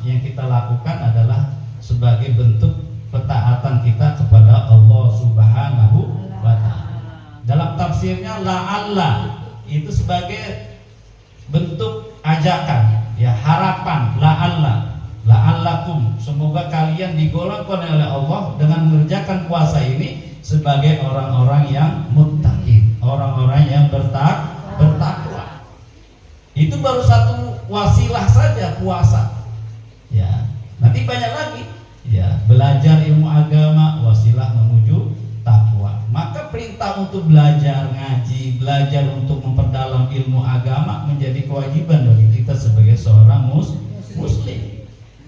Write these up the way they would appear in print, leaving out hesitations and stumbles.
yang kita lakukan adalah sebagai bentuk ketaatan kita kepada Allah Subhanahu wa ta'ala. Dalam tafsirnya la'alla itu sebagai bentuk ajakan, ya, harapan, la'allakum, semoga kalian digolongkan oleh Allah dengan mengerjakan puasa ini sebagai orang-orang yang muttaqin, orang-orang yang bertakwa. Itu baru satu wasilah saja puasa. Ya, nanti banyak lagi. Ya, belajar ilmu agama wasilah menuju takwa. Maka perintah untuk belajar ngaji, belajar untuk memperdalam ilmu agama menjadi kewajiban bagi kita sebagai seorang muslim.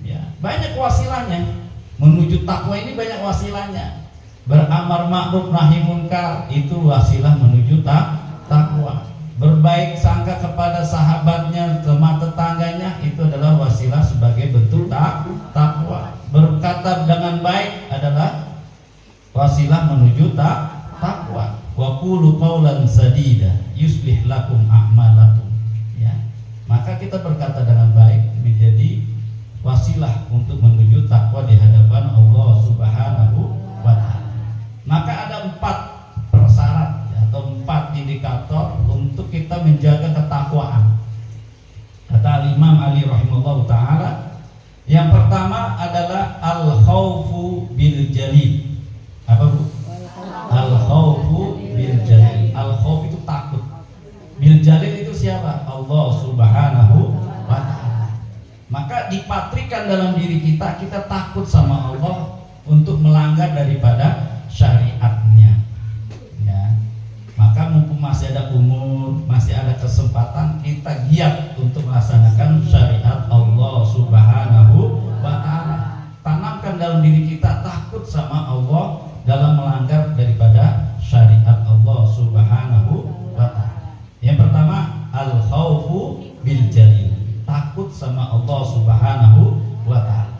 Ya, banyak wasilahnya. Menuju takwa ini banyak wasilahnya. Beramar ma'ruf nahi munkar itu wasilah menuju takwa. Berbaik sangka kepada sahabatnya, teman tetangganya itu adalah wasilah sebagai bentuk takwa. Berkata dengan baik adalah wasilah menuju takwa. Wa qulu qawlan sadida yuslih lakum a'malakum. Ya. Maka kita berkata dengan baik menjadi wasilah untuk menuju takwa di hadapan Allah Subhanahu wa ta'ala. Maka ada 4 persyarat atau 4 indikator untuk kita menjaga ketakwaan. Kata Imam Ali rahimahullah ta'ala, yang pertama adalah al-khawfu bil jalil. Apa Bu? Al-khawfu bil jalil. Al-khawf itu takut. Bil jalil itu siapa? Allah Subhanahu wa ta'ala. Maka dipatrikan dalam diri kita takut sama Allah untuk melanggar daripada syariatnya. Ya. Maka mumpung masih ada umur, masih ada kesempatan, kita giat untuk melaksanakan syariat Allah Subhanahu wa ta'ala. Tanamkan dalam diri kita takut sama Allah dalam melanggar daripada syariat Allah Subhanahu wa ta'ala. Yang pertama, al-khawfu bil jalil, takut sama Allah Subhanahu wa ta'ala.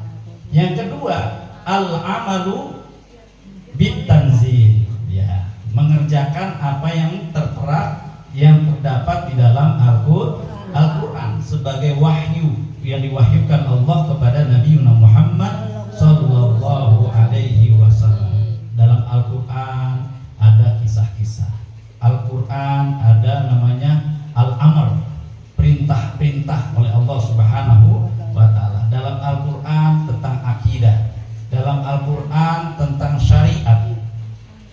Yang kedua, al-amalu bit tanzil, ya, mengerjakan apa yang tertera, yang terdapat di dalam Al-Quran sebagai wahyu yang diwahyukan Allah kepada Nabi Muhammad sallallahu alaihi wasallam. Dalam Al-Quran ada kisah-kisah. Al-Quran ada namanya al-amr, perintah-perintah oleh Allah Subhanahu wa ta'ala. Dalam Al-Quran tentang akidah, dalam Al-Quran tentang syariat,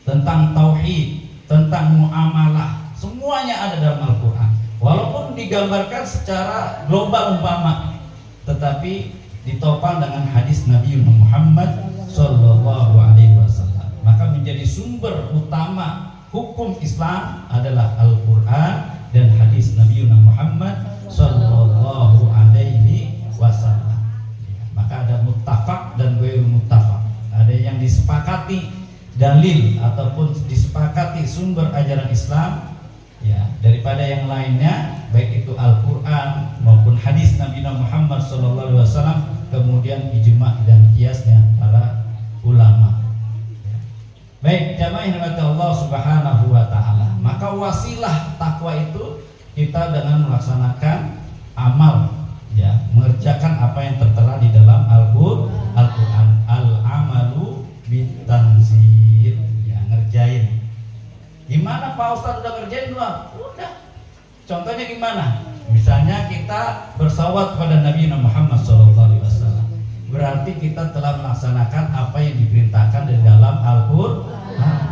tentang tauhid, tentang muamalah, semuanya ada dalam Al-Quran. Walaupun digambarkan secara global umpama, tetapi ditopang dengan hadis Nabi Muhammad sallallahu alaihi wasallam. Maka menjadi sumber utama hukum Islam adalah Al-Quran dan hadis Nabi Muhammad sallallahu alaihi wasallam. Maka ada muttafaq dan ghairu muttafaq. Ada yang disepakati dalil ataupun disepakati sumber ajaran Islam, ya, daripada yang lainnya, baik itu Al-Quran maupun hadis Nabi Muhammad SAW, kemudian ijma' dan kiasnya para ulama. Baik, jamaah yang dirahmati Allah Subhanahu wa ta'ala. Maka wasilah takwa itu kita dengan melaksanakan amal, ya, mengerjakan apa yang tertera di dalam Al-Quran. Al-amalu bitanzil, ya, ngerjain. Gimana Pak Ustadz udah ngerjain belum? Udah. Contohnya gimana? Misalnya kita bersalawat kepada Nabi Muhammad SAW, berarti kita telah melaksanakan apa yang diperintahkan di dalam Al-Quran.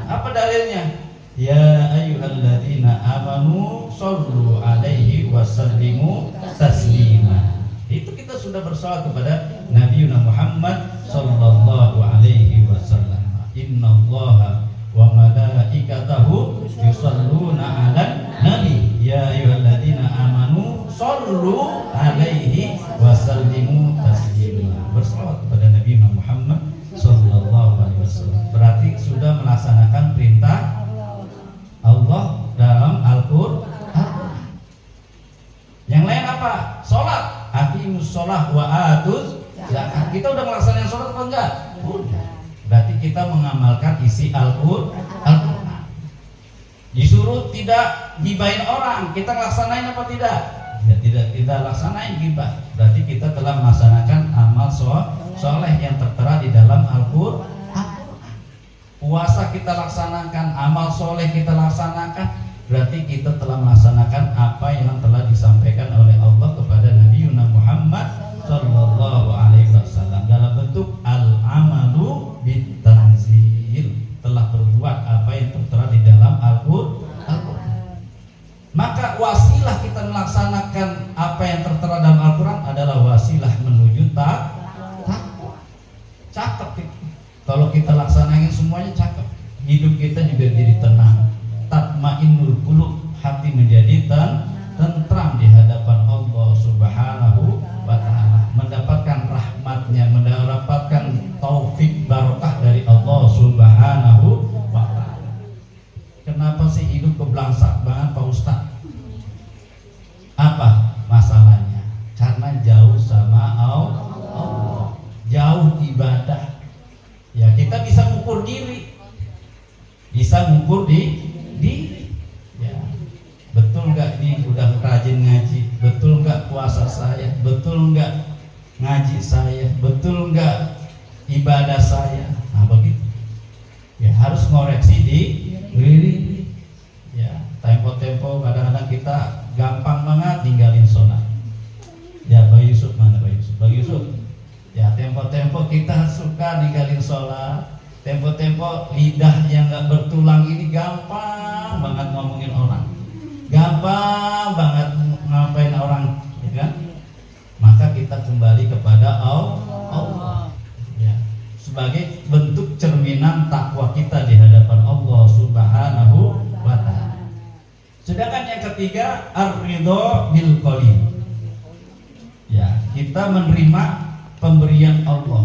Apa dalilnya? Ya ayyuhalladzina amanu shollu alaihi wasallimu taslima. Itu kita sudah bersalawat kepada Nabi Muhammad sallallahu alaihi wasallam. Innallaha wa malaikatahu yusholluna 'alan nabi ya ayyuhalladzina amanu shollu alaihi wasallimu taslima. Bersalawat kepada Nabi Muhammad sallallahu alaihi wasallam berarti sudah melaksanakan perintah Allah dalam Al-Quran. Yang lain apa? Sholat. Aqimus sholah wa atuz zakat. Kita udah melaksanakan sholat apa enggak? Udah. Berarti kita mengamalkan isi Al-Quran. Disuruh tidak gibahin orang, kita laksanain apa tidak? Ya tidak, kita laksanain gibah. Berarti kita telah melaksanakan amal amal soleh yang tertera di dalam Al-Quran. Puasa kita laksanakan, amal soleh kita laksanakan, berarti kita telah melaksanakan apa yang telah disampaikan oleh Allah kepada Nabi Muhammad Sallallahu Alaihi Wasallam dalam bentuk al-amalu bitanzil, telah berbuat apa yang tertera di dalam Al-Quran. Maka wasilah kita melaksanakan apa yang tertera dalam Al-Quran adalah wasilah menuju takwa. Cakep itu. Kalau kita laksanakan semuanya cakep. Hidup kita juga jadi tenang. Tatmainnul qulub, hati menjadi tentram di hadapan Allah Subhanahu wa ta'ala, mendapatkan rahmatnya, mendapatkan taufik barokah dari Allah Subhanahu wa ta'ala. Kenapa sih hidup kebelangsak banget Pak Ustaz? Apa masalahnya? Karena jauh sama Allah, jauh ibadah. Ya, kita bisa mengukur diri, bisa mengukur diri. Ya, betul nggak nih udah rajin ngaji? Betul nggak puasa saya? Betul nggak ngaji saya? Betul nggak ibadah saya? Nah begitu. Ya harus ngoreksi diri. Ya, tempo-tempo kadang-kadang kita gampang banget ninggalin sholat. Ya, Pak Yusuf mana Pak Yusuf? Pak Yusuf. Ya, tempo-tempo kita suka ninggalin sholat. Tempo-tempo lidah yang gak bertulang ini gampang banget ngomongin orang, gampang banget ngapain orang, ya kan? Maka kita kembali kepada Allah, ya, sebagai bentuk cerminan takwa kita di hadapan Allah Subhanahu wa ta'ala. Sedangkan yang ketiga, ar-ridho bil qalil. Ya, kita menerima pemberian Allah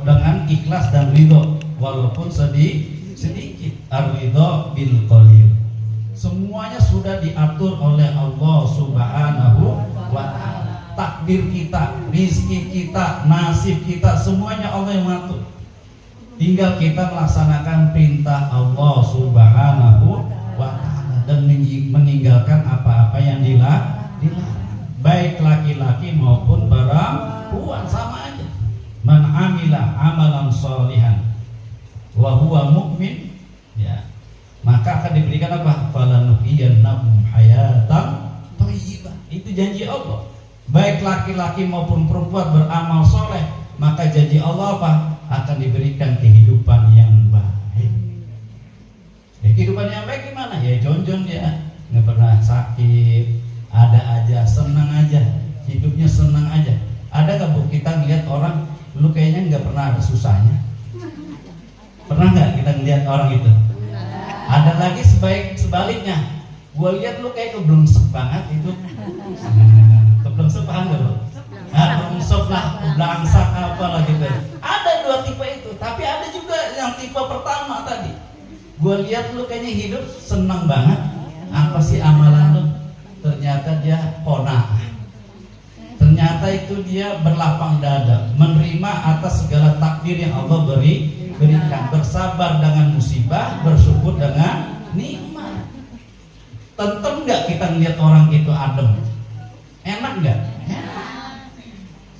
dengan ikhlas dan ridho walaupun sedikit. Ar-ridho bil qalil. Semuanya sudah diatur oleh Allah Subhanahu wa ta'ala. Takdir kita, rizki kita, nasib kita, semuanya Allah yang mengatur. Tinggal kita melaksanakan perintah Allah Subhanahu wa ta'ala dan meninggalkan apa-apa yang dilarang. Baik laki-laki maupun perempuan sama aja. Man amila amalan sholihan wa huwa mu'min, ya, maka akan diberikan apa? Falanuhiyannahum hayatan thayyibah. Itu janji Allah. Baik laki-laki maupun perempuan beramal soleh, maka janji Allah apa? Akan diberikan kehidupan yang baik. Ya, kehidupan yang baik gimana? Ya jonjon dia, nggak pernah sakit, ada aja, senang aja, hidupnya senang aja. Ada gak Bu kita ngeliat orang, lu kayaknya nggak pernah ada susahnya? Pernah nggak kita ngeliat orang itu? Ada lagi sebaliknya, gue lihat lu kayak keblengsep banget itu. Keblengsep paham gak lu? Keblengsep lah, belangsak apa lah gitu. Ada dua tipe itu, tapi ada juga yang tipe pertama tadi. Gue lihat lu kayaknya hidup senang banget. Apa sih amalan lu? Ternyata dia qanaah. Ternyata itu dia berlapang dada, menerima atas segala takdir yang Allah berikan, bersabar dengan musibah, bersyukur dengan nikmat. Tentu nggak kita ngeliat orang gitu adem? Enak nggak?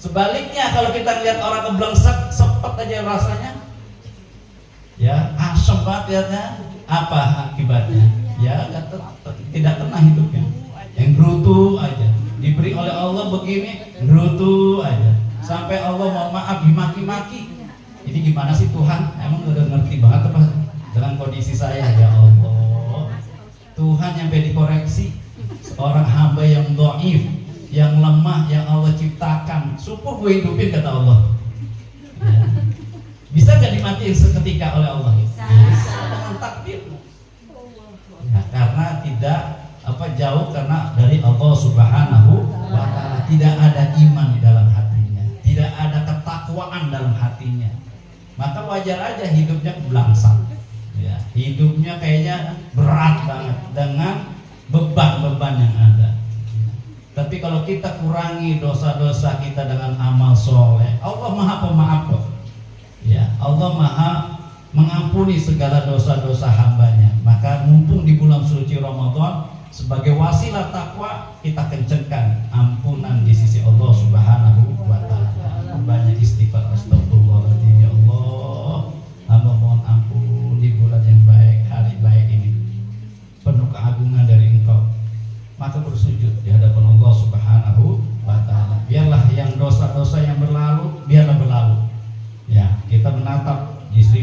Sebaliknya kalau kita lihat orang keblengsek, sepet aja rasanya, ya asem banget lihatnya. Apa akibatnya? Ya tidak tenang hidupnya, yang gerutu aja. Diberi oleh Allah begini, gerutu aja. Sampai Allah mau maaf dimaki-maki. Ini gimana sih Tuhan? Emang udah ngerti banget apa dengan kondisi saya? Ya Allah, Tuhan yang dikoreksi. Seorang hamba yang dhaif, yang lemah, yang Allah ciptakan, syukur gue hidupin kata Allah. Ya. Bisa gak dimatiin seketika oleh Allah? Bisa dengan takdir. Ya, karena tidak jauh karena dari Allah Subhanahu wa ta'ala, tidak ada iman di dalam hatinya, tidak ada ketakwaan dalam hatinya, maka wajar aja hidupnya belangsak, ya, hidupnya kayaknya berat banget dengan beban-beban yang ada. Tapi kalau kita kurangi dosa-dosa kita dengan amal soleh, Allah Maha Pemaaf kok. Ya, Allah Maha mengampuni segala dosa-dosa hambanya. Maka mumpung di bulan suci Ramadan, sebagai wasilah takwa kita kencengkan ampunan di sisi Allah Subhanahu wa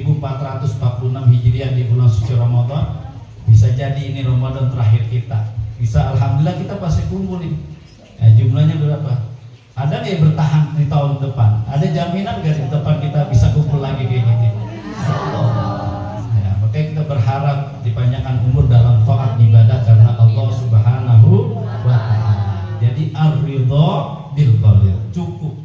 1446 Hijriah di bulan suci Ramadan. Bisa jadi ini Ramadan terakhir kita. Bisa alhamdulillah kita pasti kumpul nih. Jumlahnya berapa? Ada nggak yang bertahan di tahun depan? Ada jaminan nggak di depan kita bisa kumpul lagi kayak gini? Ya, makanya kita berharap dipanjangkan umur dalam taat ibadah karena Allah Subhanahu wa Ta'ala. Jadi ar-ridha bil qalil, cukup.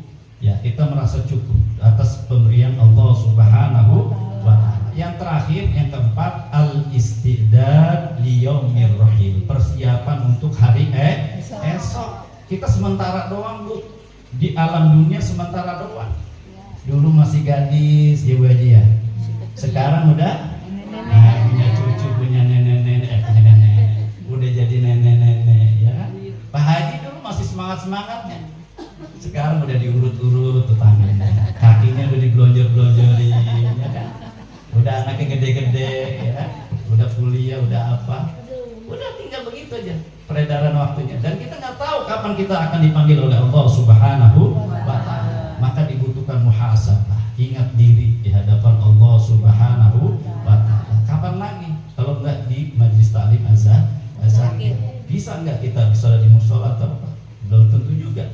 Ya, kita merasa cukup atas pemberian Allah Subhanahu wa Ta'ala. Yang terakhir, yang keempat, al-istidad liyaumir rahil, persiapan untuk hari esok. Kita sementara doang, Bu. Di alam dunia sementara doang. Dulu masih gadis, ya Bu Haji ya. Sekarang udah punya cucu, punya nenek-nenek, punya nenek. Udah jadi nenek-nenek, ya kan? Pak Haji dulu masih semangat-semangatnya. Sekarang udah diurut-urut tuh tangannya, kakinya udah digelonjor-gelonjorin, ya kan? Udah anaknya gede-gede, ya. Udah kuliah, udah apa? Udah tinggal begitu aja peredaran waktunya, dan kita nggak tahu kapan kita akan dipanggil oleh Allah Subhanahu wa Ta'ala. Maka dibutuhkan muhasabah, ingat diri di hadapan Allah Subhanahu wa Ta'ala. Kapan lagi kalau nggak di majlis taklim azan? Bisa nggak kita bisa di musola atau apa? Belum tentu juga.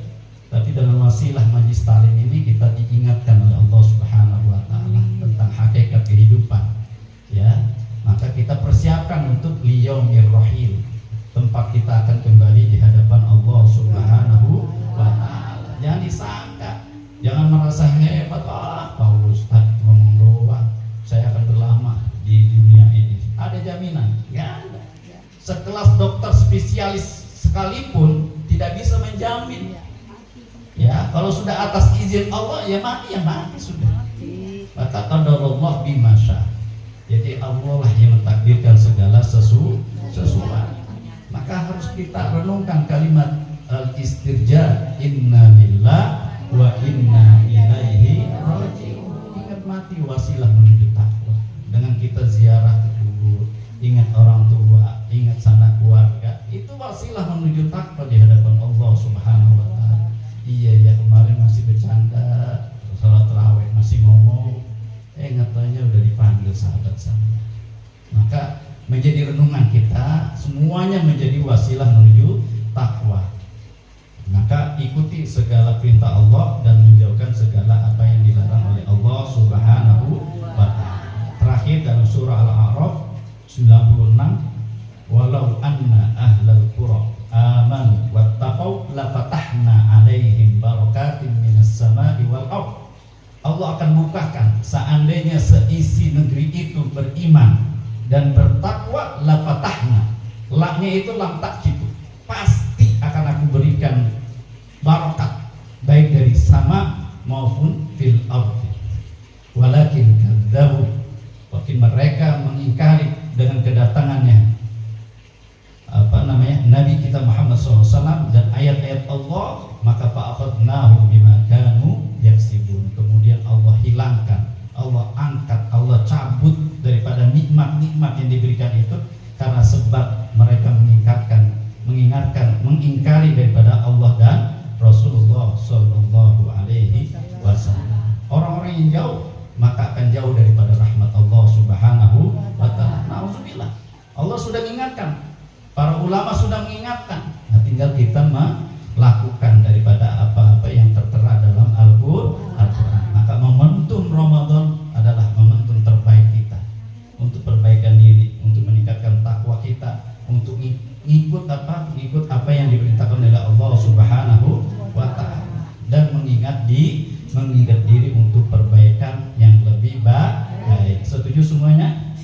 Tapi dalam wasilah majlis taklim ini kita diingatkan oleh Allah Subhanahu wa Ta'ala tentang hakikat kehidupan. Ya, maka kita persiapkan untuk liyaumir rahil, tempat kita akan kembali di hadapan Allah Subhanahu wa Ta'ala. Jangan disangka, jangan merasa hebat, Pak Ustaz ngomong doang, saya akan berlama di dunia ini. Ada jaminan? Ya, sekelas dokter spesialis sekalipun tidak bisa menjamin. Ya, kalau sudah atas izin Allah ya mati sudah. Maka qadarullah bima syaa. Jadi Allah lah yang mentakdirkan segala sesuatu. Maka harus kita renungkan kalimat al-istirja, inna lillah wa inna ilaihi raji'un. Ingat mati wasilah menuju takwa. Dengan kita ziarah ke kubur, ingat orang tua, ingat sanak keluarga, itu wasilah menuju takwa di hadapan Allah Subhanahu wa Ta'ala. Iya ya, kemarin masih bercanda, salat tarawih masih ngomong, ngatanya udah dipanggil sahabat-sahabat. Maka menjadi renungan kita, semuanya menjadi wasilah menuju takwa. Maka ikuti segala perintah Allah dan menjauhkan segala apa yang dilarang oleh Allah Subhanahu wa Ta'ala. Terakhir dalam surah Al-A'raf 96, walau anna ahlal qura amanu wattaqau lafatahna alaihim barakatim minas sama'i wal ardh. Allah akan bukakan, seandainya seisi negeri itu beriman dan bertakwa, lafatahna, laknya itu lam takkid, pasti akan aku berikan barakat baik dari sama maupun fil ardi. Walakin kadzabu, wakin mereka mengingkari dengan kedatangannya Nabi kita Muhammad SAW dan ayat-ayat Allah, maka fa'akhadnahum bima kanu yaksibun. Kemudian Allah hilangkan, Allah angkat, Allah cabut daripada nikmat-nikmat yang diberikan itu karena sebab mereka mengingkari daripada Allah dan Rasulullah Sallallahu Alaihi Wasallam. Orang-orang yang jauh maka akan jauh daripada rahmat Allah Subhanahu wa Ta'ala. Nauzubillah. Allah sudah mengingatkan, para ulama sudah mengingatkan. Nah, tinggal kita melakukan daripada apa-apa yang tertera dalam Al-Qur'an. Maka momentum Ramadan adalah momentum terbaik kita untuk perbaikan diri, untuk meningkatkan takwa kita, untuk ngikut apa yang diperintahkan oleh Allah Subhanahu wa Ta'ala, dan mengingat diri untuk perbaikan yang lebih baik. Setuju semuanya?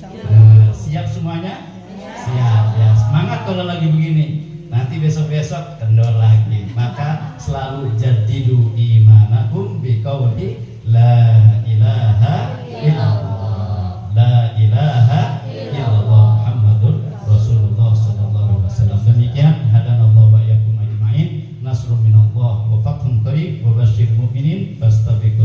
Siap semuanya? Siap ya. Semangat kalau lagi begini. Nanti besok-besok kendor lagi. Maka selalu jadidu imanakum biqauli la ilaha illallah. La ilaha illallah Muhammadur Rasulullah sallallahu alaihi wasallam. Demikian hadanallahu wa iyyakum ajma'in. Nasrun minallah wa fathun qarib wa basyiril mu'minin fastabiqu